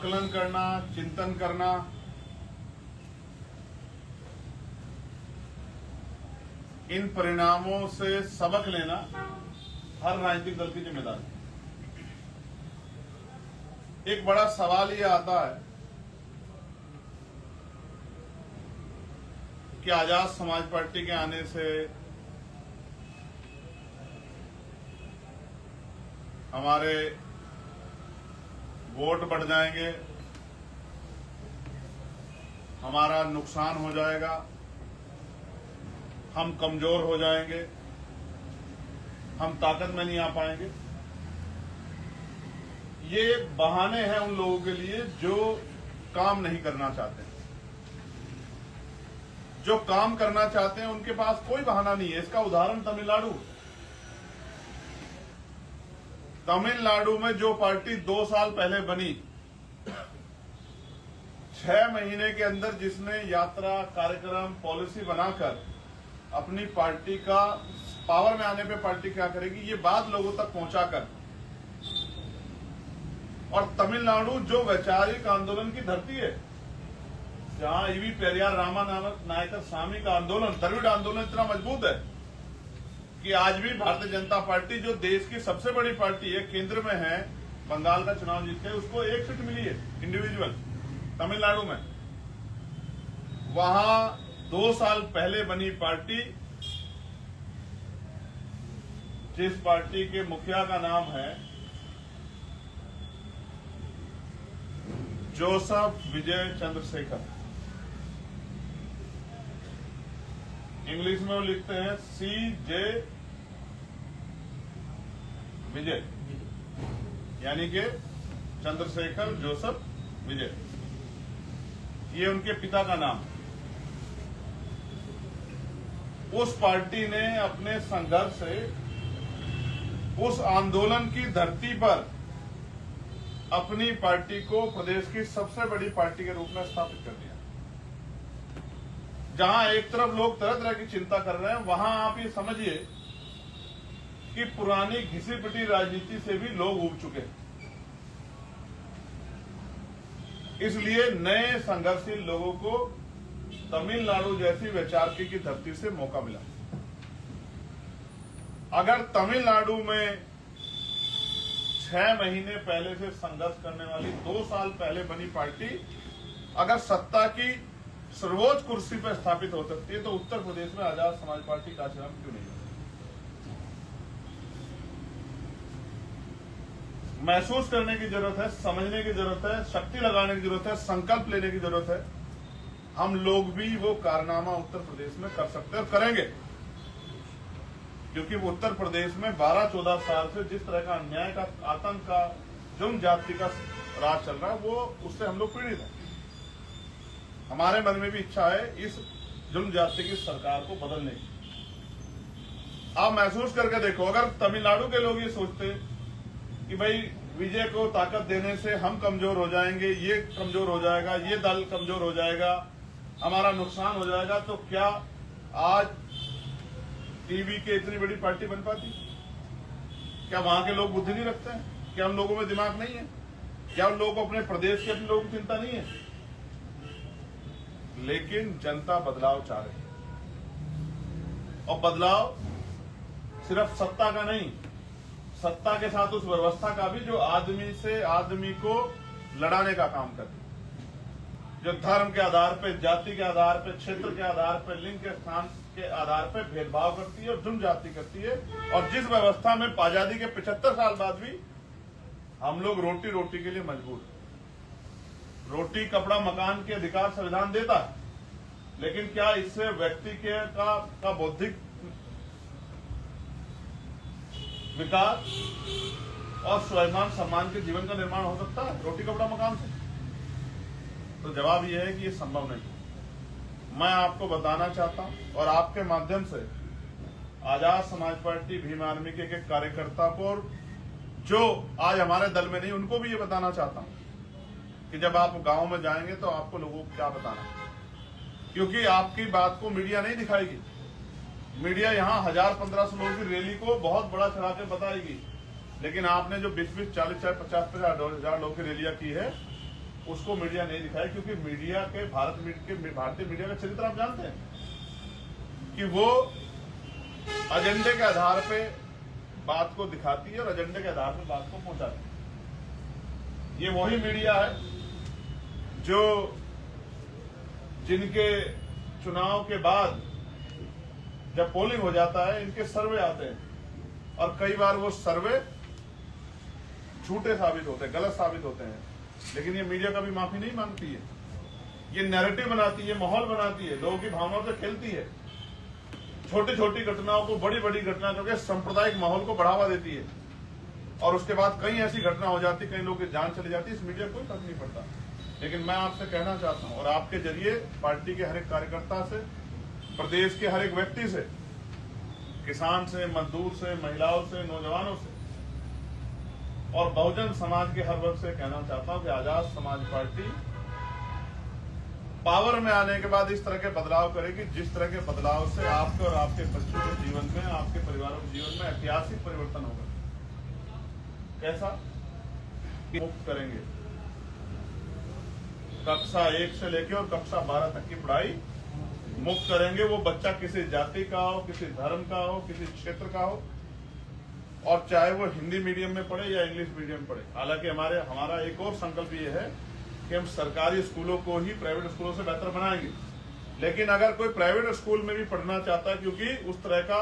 आकलन करना, चिंतन करना, इन परिणामों से सबक लेना हर राजनीतिक दल की जिम्मेदारी। एक बड़ा सवाल ये आता है कि आजाद समाज पार्टी के आने से हमारे वोट बढ़ जाएंगे, हमारा नुकसान हो जाएगा, हम कमजोर हो जाएंगे, हम ताकत में नहीं आ पाएंगे। ये बहाने हैं उन लोगों के लिए जो काम नहीं करना चाहते। जो काम करना चाहते हैं उनके पास कोई बहाना नहीं है। इसका उदाहरण तमिलनाडु। तमिलनाडु में जो पार्टी 2 साल पहले बनी, 6 महीने के अंदर जिसने यात्रा, कार्यक्रम, पॉलिसी बनाकर अपनी पार्टी का पावर में आने पे पार्टी क्या करेगी ये बात लोगों तक पहुंचाकर, और तमिलनाडु जो वैचारिक आंदोलन की धरती है, जहां ईवी पेरियार नायकर स्वामी का आंदोलन, द्रविड़ आंदोलन इतना मजबूत है कि आज भी भारतीय जनता पार्टी जो देश की सबसे बड़ी पार्टी है, केंद्र में है, बंगाल का चुनाव जीत के उसको 1 सीट मिली है इंडिविजुअल तमिलनाडु में। वहां 2 साल पहले बनी पार्टी, जिस पार्टी के मुखिया का नाम है जोसेफ विजय चंद्रशेखर, इंग्लिश में वो लिखते हैं CJ विजय, यानी कि चंद्रशेखर जोसेफ विजय, ये उनके पिता का नाम। उस पार्टी ने अपने संघर्ष से उस आंदोलन की धरती पर अपनी पार्टी को प्रदेश की सबसे बड़ी पार्टी के रूप में स्थापित कर दिया। जहां एक तरफ लोग तरह तरह की चिंता कर रहे हैं, वहां आप ये समझिए कि पुरानी घिसी पिटी राजनीति से भी लोग उब चुके हैं। इसलिए नए संघर्षशील लोगों को तमिलनाडु जैसी वैचारिकी की धरती से मौका मिला। अगर तमिलनाडु में 6 महीने पहले से संघर्ष करने वाली 2 साल पहले बनी पार्टी अगर सत्ता की सर्वोच्च कुर्सी पर स्थापित हो सकती है, तो उत्तर प्रदेश में आजाद समाज पार्टी का आचरण क्यों नहीं? महसूस करने की जरूरत है, समझने की जरूरत है, शक्ति लगाने की जरूरत है, संकल्प लेने की जरूरत है। हम लोग भी वो कारनामा उत्तर प्रदेश में कर सकते हैं और करेंगे, क्योंकि उत्तर प्रदेश में 12-14 साल से जिस तरह का अन्याय का, आतंक का, जुर्म जाति का राज चल रहा है, वो उससे हम लोग पीड़ित हैं। हमारे मन में भी इच्छा है इस जुर्म जाति की सरकार को बदलने की। आप महसूस करके देखो, अगर तमिलनाडु के लोग ये सोचते कि भाई विजय को ताकत देने से हम कमजोर हो जाएंगे, ये कमजोर हो जाएगा, ये दल कमजोर हो जाएगा, हमारा नुकसान हो जाएगा, तो क्या आज टीवी के इतनी बड़ी पार्टी बन पाती? क्या वहां के लोग बुद्धि नहीं रखते हैं? क्या उन लोगों में दिमाग नहीं है? क्या उन लोगों को अपने प्रदेश के अपने लोगों की चिंता नहीं है? लेकिन जनता बदलाव चाह रही है, और बदलाव सिर्फ सत्ता का नहीं, सत्ता के साथ उस व्यवस्था का भी जो आदमी से आदमी को लड़ाने का काम करती है, जो धर्म के आधार पर, जाति के आधार पर, क्षेत्र के आधार पर, लिंग के स्थान के आधार पर भेदभाव करती है और जुर्म जाति करती है। और जिस व्यवस्था में आजादी के 75 साल बाद भी हम लोग रोटी रोटी के लिए मजबूर हैं। रोटी, कपड़ा, मकान के अधिकार संविधान देता है, लेकिन क्या इससे व्यक्ति का बौद्धिक विकास और स्वाभिमान सम्मान के जीवन का निर्माण हो सकता है रोटी, कपड़ा, मकान से? तो जवाब यह है कि ये संभव नहीं। मैं आपको बताना चाहता हूं और आपके माध्यम से आजाद समाज पार्टी भीम आर्मी के एक कार्यकर्ता को, और जो आज हमारे दल में नहीं, उनको भी ये बताना चाहता हूं कि जब आप गांव में जाएंगे तो आपको लोगों को क्या बताना, क्योंकि आपकी बात को मीडिया नहीं दिखाएगी। मीडिया यहां 1000-1500 लोगों की रैली को बहुत बड़ा चढ़ा के बताएगी, लेकिन आपने जो 20-20, 40-50 लोगों की रैलियां की है, उसको मीडिया नहीं दिखाया, क्योंकि मीडिया के भारतीय मीडिया का चरित्र आप जानते हैं कि वो एजेंडे के आधार पे बात को दिखाती है और एजेंडे के आधार पे बात को पहुंचाती है। ये वही मीडिया है जो जिनके चुनाव के बाद जब पोलिंग हो जाता है इनके सर्वे आते हैं और कई बार वो सर्वे झूठे साबित होते हैं, गलत साबित होते हैं, लेकिन ये मीडिया कभी माफी नहीं मांगती है। ये नैरेटिव बनाती है, माहौल बनाती है, लोगों की भावनाओं से खेलती है, छोटी छोटी घटनाओं को बड़ी बड़ी घटना करके सांप्रदायिक माहौल को बढ़ावा देती है और उसके बाद कई ऐसी घटना हो जाती, कई लोगों की जान चली जाती। इस मीडिया को कोई फर्क नहीं पड़ता। लेकिन मैं आपसे कहना चाहता हूं और आपके जरिए पार्टी के हर एक कार्यकर्ता से, प्रदेश के हर एक व्यक्ति से, किसान से, मजदूर से, महिलाओं से, नौजवानों से और बहुजन समाज के हर वर्ग से कहना चाहता हूं कि आजाद समाज पार्टी पावर में आने के बाद इस तरह के बदलाव करेगी जिस तरह के बदलाव से आपके और आपके बच्चों के जीवन में, आपके परिवारों के जीवन में ऐतिहासिक परिवर्तन होगा। कैसा? मुक्त करेंगे, कक्षा 1 से लेकर और कक्षा 12 तक की पढ़ाई मुक्त करेंगे। वो बच्चा किसी जाति का हो, किसी धर्म का हो, किसी क्षेत्र का हो, और चाहे वो हिंदी मीडियम में पढ़े या इंग्लिश मीडियम में पढ़े। हालांकि हमारा एक और संकल्प ये है कि हम सरकारी स्कूलों को ही प्राइवेट स्कूलों से बेहतर बनाएंगे, लेकिन अगर कोई प्राइवेट स्कूल में भी पढ़ना चाहता है, क्योंकि उस तरह का